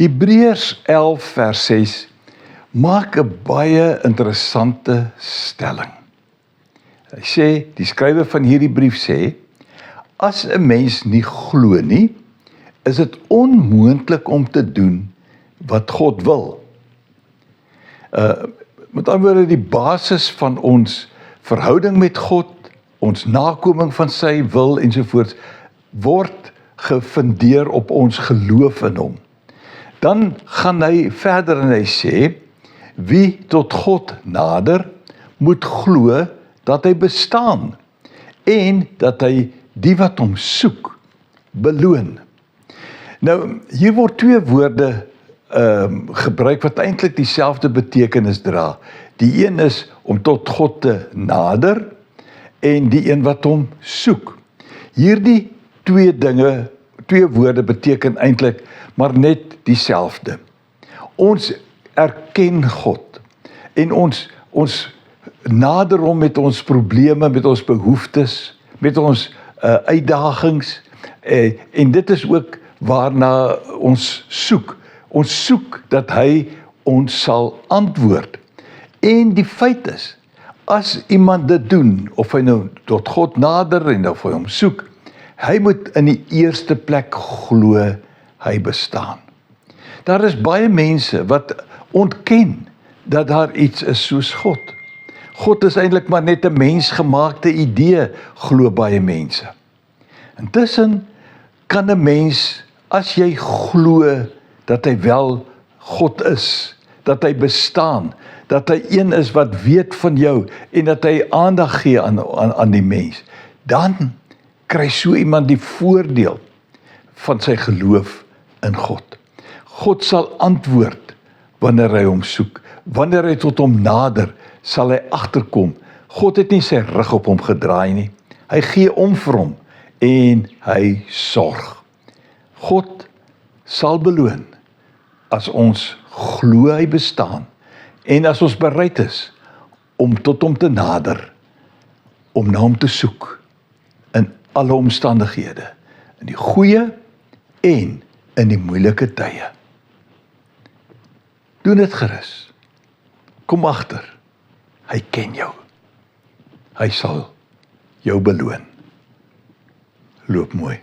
Hebreërs 11 vers 6 maak 'n baie interessante stelling. Hy sê, die skrywer van hierdie brief sê, as 'n mens nie glo nie, is dit onmoontlik om te doen wat God wil. Met ander woorde, die basis van ons verhouding met God, ons nakoming van sy wil ensovoorts, word gefundeer op ons geloof in hom. Dan gaan hy verder en hy sê, wie tot God nader, moet glo dat hy bestaan en dat hy die wat hom soek, beloon. Nou, hier word twee woorde gebruik wat eintlik dieselfde betekenis dra. Die een is om tot God te nader en die een wat hom soek. Hierdie twee woorde beteken eintlik maar net dieselfde. Ons erken God en ons nader hom met ons probleme, met ons behoeftes, met ons uitdagings en dit is ook waarna ons soek. Ons soek dat hy ons sal antwoord. En die feit is, as iemand dit doen, of hy nou tot God nader en of hy hom soek, hy moet in die eerste plek glo hy bestaan. Daar is baie mense wat ontken dat daar iets is soos God. God is eintlik maar net 'n mensgemaakte idee, glo baie mense. Intussen kan 'n mens, as jy glo dat hy wel God is, dat hy bestaan, dat hy een is wat weet van jou en dat hy aandag gee aan die mens, dan kry so iemand die voordeel van sy geloof in God. God sal antwoord wanneer hy hom soek. Wanneer hy tot hom nader, sal hy agterkom. God het nie sy rug op hom gedraai nie. Hy gee om vir hom en hy sorg. God sal beloon as ons glo hy bestaan en as ons bereid is om tot hom te nader, om na hom te soek in alle omstandighede, in die goeie en in die moeilike tye. Doen dit gerus. Kom agter. Hy ken jou. Hy sal jou beloon. Loop mooi.